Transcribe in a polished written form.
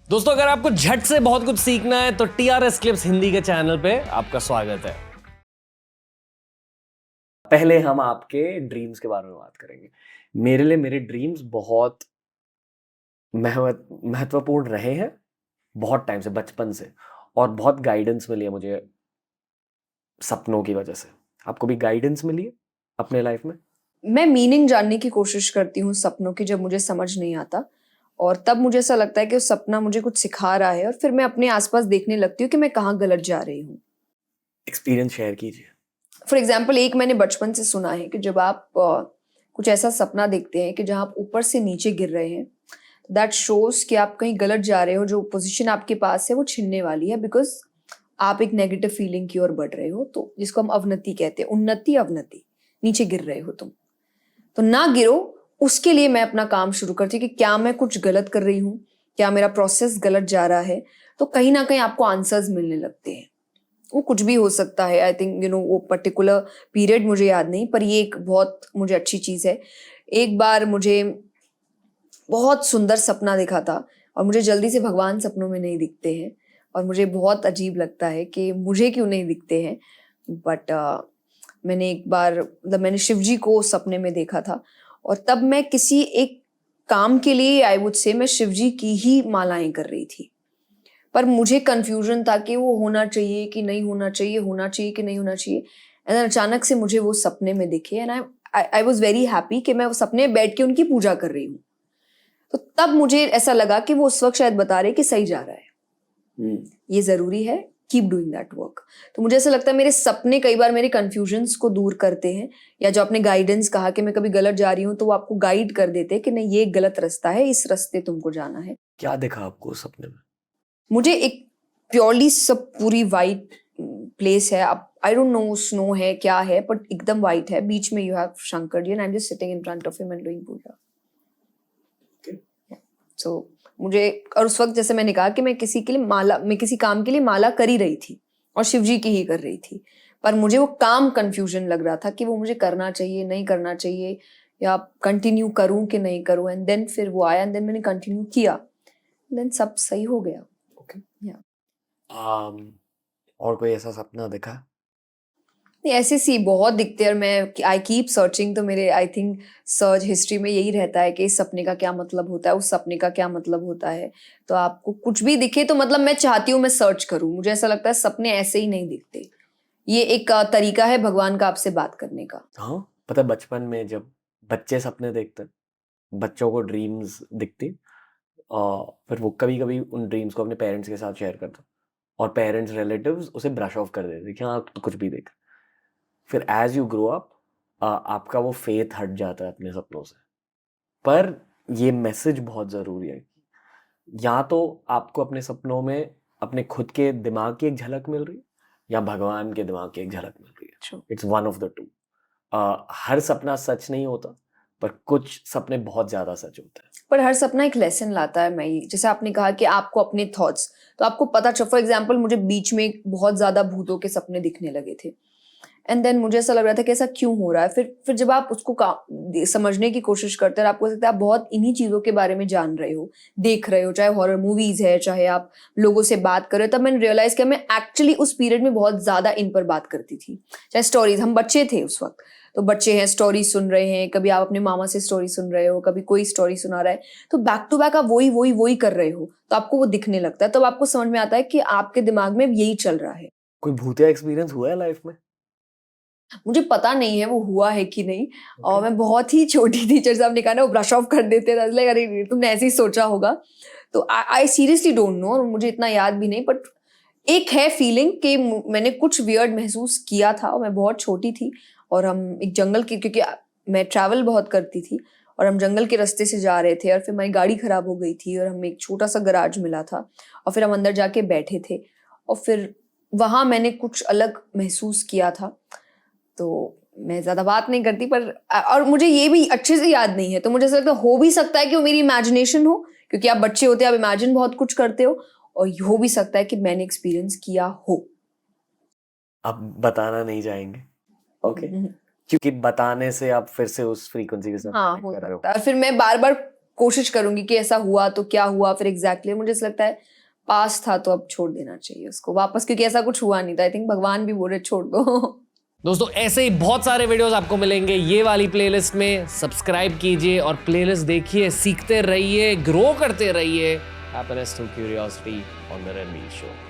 दोस्तों, अगर आपको झट से बहुत कुछ सीखना है तो टीआरएस क्लिप्स हिंदी के चैनल पे आपका स्वागत है। पहले हम आपके ड्रीम्स के बारे में बात करेंगे। मेरे लिए मेरे ड्रीम्स बहुत महत्वपूर्ण रहे हैं, बहुत टाइम से, बचपन से, और बहुत गाइडेंस मिली है मुझे सपनों की वजह से। आपको भी गाइडेंस मिली है अपने लाइफ में? मैं मीनिंग जानने की कोशिश करती हूँ सपनों की, जब मुझे समझ नहीं आता, और तब मुझे ऐसा लगता है कि वो सपना मुझे कुछ सिखा रहा है, और फिर मैं अपने आसपास देखने लगती हूँ कि मैं कहाँ गलत जा रही हूँ। एक्सपीरियंस शेयर कीजिए। फॉर एग्जाम्पल, एक मैंने बचपन से सुना है कि जब आप कुछ ऐसा सपना देखते हैं कि जहाँ आप ऊपर से नीचे गिर रहे हैं, दैट शोज कि आप कहीं गलत जा रहे हो, जो पोजीशन आपके पास है वो छिनने वाली है, बिकॉज आप एक नेगेटिव फीलिंग की ओर बढ़ रहे हो, तो जिसको हम अवनति कहते हैं, उन्नति अवनति, नीचे गिर रहे हो तुम, तो ना गिरो। उसके लिए मैं अपना काम शुरू करती हूँ कि क्या मैं कुछ गलत कर रही हूँ, क्या मेरा प्रोसेस गलत जा रहा है। तो कहीं ना कहीं आपको आंसर्स मिलने लगते हैं। वो कुछ भी हो सकता है, आई थिंक वो पर्टिकुलर पीरियड मुझे याद नहीं, पर ये एक बहुत मुझे अच्छी चीज़ है। एक बार मुझे बहुत सुंदर सपना दिखा था, और मुझे जल्दी से भगवान सपनों में नहीं दिखते हैं, और मुझे बहुत अजीब लगता है कि मुझे क्यों नहीं दिखते हैं। बट मैंने एक बार, मतलब मैंने शिव जी को सपने में देखा था, और तब मैं किसी एक काम के लिए, आई वुड से, मैं शिव जी की ही मालाएं कर रही थी। पर मुझे कंफ्यूजन था कि वो होना चाहिए कि नहीं होना चाहिए, होना चाहिए कि नहीं होना चाहिए। एंड अचानक से मुझे वो सपने में दिखे, and I was very happy कि मैं वो सपने में बैठ के उनकी पूजा कर रही हूँ। तो तब मुझे ऐसा लगा कि वो उस वक्त शायद बता रहे कि सही जा रहा है, ये जरूरी है, कीप डूइंग दैट वर्क। तो मुझे ऐसा लगता है मेरे सपने कई बार मेरे कंफ्यूजन्स को दूर करते हैं, या जो आपने गाइडेंस कहा कि मैं कभी गलत जा रही हूँ, तो वो आपको गाइड कर देते हैं कि नहीं, ये गलत रास्ता है, इस रास्ते तुमको जाना है। क्या देखा आपको सपने में? मुझे एक प्योरली सब पूरी वाइट प्लेस है। अब आई डोंट नो स्नो है क्या है, बट एकदम वाइट है, बीच में you have Shankar ji, and I am just sitting in front of him and doing puja. So मुझे, और उस वक्त जैसे मैंने कहा कि मैं किसी काम के लिए माला कर ही रही थी, और शिव जी की ही कर रही थी, पर मुझे वो काम कंफ्यूजन लग रहा था कि वो मुझे करना चाहिए, नहीं करना चाहिए, या कंटिन्यू करूं कि नहीं करूं। एंड देन फिर वो आया, एंड देन मैंने कंटिन्यू किया, देन सब सही हो गया। ओके। या और कोई ऐसा सपना देखा? ऐसे सी बहुत दिखते हैं, और मैं आई कीप सर्चिंग, तो मेरे आई थिंक सर्च हिस्ट्री में यही रहता है कि इस सपने का क्या मतलब होता है, उस सपने का क्या मतलब होता है। तो आपको कुछ भी दिखे तो मतलब मैं चाहती हूँ मैं सर्च करूँ। मुझे ऐसा लगता है सपने ऐसे ही नहीं दिखते, ये एक तरीका है भगवान का आपसे बात करने का। हाँ, पता है, बचपन में जब बच्चे सपने देखते हैं, बच्चों को ड्रीम्स दिखती, फिर वो कभी कभी उन ड्रीम्स को अपने पेरेंट्स के साथ शेयर करता, और पेरेंट्स रिलेटिव्स उसे ब्रश ऑफ कर देते कि हाँ तो कुछ भी देख। फिर एज यू ग्रो अप आपका वो फेथ हट जाता है अपने सपनों से। पर ये मैसेज बहुत ज़रूरी है, या तो आपको अपने सपनों में अपने खुद के दिमाग की एक झलक मिल रही है, या भगवान के दिमाग की एक झलक मिल रही है। It's one of the two. हर सपना सच नहीं होता, पर कुछ सपने बहुत ज्यादा सच होते हैं। पर हर सपना एक लेसन लाता है। मैं जैसे आपने कहा कि आपको अपने थॉट्स, तो आपको पता चल, फॉर एग्जाम्पल मुझे बीच में बहुत ज्यादा भूतों के सपने दिखने लगे थे, एंड देन मुझे ऐसा लग रहा था कि ऐसा क्यों हो रहा है। फिर जब आप उसको समझने की कोशिश करते हैं, और आपको लगता है आप बहुत इन्हीं चीजों के बारे में जान रहे हो, देख रहे हो, चाहे हॉरर मूवीज है, चाहे आप लोगों से बात कर रहे हो, तब मैंने रियलाइज किया मैं एक्चुअली उस पीरियड में बहुत ज्यादा इन पर बात करती थी। चाहे स्टोरीज, हम बच्चे थे उस वक्त, तो बच्चे हैं, स्टोरी सुन रहे हैं, कभी आप अपने मामा से स्टोरी सुन रहे हो, कभी कोई स्टोरी सुना रहा है, तो बैक टू बैक आप वही वही वही कर रहे हो, तो आपको वो दिखने लगता है। तब आपको समझ में आता है कि आपके दिमाग में यही चल रहा है। कोई भूतिया एक्सपीरियंस हुआ है लाइफ में? मुझे पता नहीं है वो हुआ है कि नहीं, और मैं बहुत ही छोटी थी, जैसे आपने कहा ना वो ब्रश ऑफ कर देते थे, लाइक अरे तुमने ऐसे ही सोचा होगा। तो आई सीरियसली डोंट नो, मुझे इतना याद भी नहीं, बट एक है फीलिंग कि मैंने कुछ वियर्ड महसूस किया था, और मैं बहुत छोटी थी, और हम एक जंगल की, क्योंकि मैं ट्रैवल बहुत करती थी, और हम जंगल के रास्ते से जा रहे थे, और फिर हमारी गाड़ी खराब हो गई थी, और हमें एक छोटा सा गराज मिला था, और फिर हम अंदर जाके बैठे थे, और फिर वहां मैंने कुछ अलग महसूस किया था। तो मैं ज्यादा बात नहीं करती, पर और मुझे ये भी अच्छे से याद नहीं है, तो मुझे ऐसा लगता है हो भी सकता है कि वो मेरी इमेजिनेशन हो, क्योंकि आप बच्चे होते हैं, आप इमेजिन बहुत कुछ करते हो, और हो भी सकता है कि मैंने एक्सपीरियंस किया हो। आप बताना नहीं चाहेंगे? ओके। क्योंकि बताने से आप फिर से उस फ्रीक्वेंसी के साथ हाँ, कनेक्ट हो कर रहे हो। सकता है, और फिर मैं बार बार कोशिश करूंगी कि ऐसा हुआ तो क्या हुआ फिर एग्जैक्टली मुझे ऐसा लगता है पास था तो अब छोड़ देना चाहिए उसको वापस, क्योंकि ऐसा कुछ हुआ नहीं था। आई थिंक भगवान भी बोल रहे छोड़ दो। दोस्तों ऐसे ही बहुत सारे वीडियोस आपको मिलेंगे ये वाली प्लेलिस्ट में। सब्सक्राइब कीजिए और प्लेलिस्ट देखिए, सीखते रहिए, ग्रो करते रहिए। Happiness through curiosity on the Ranveer show.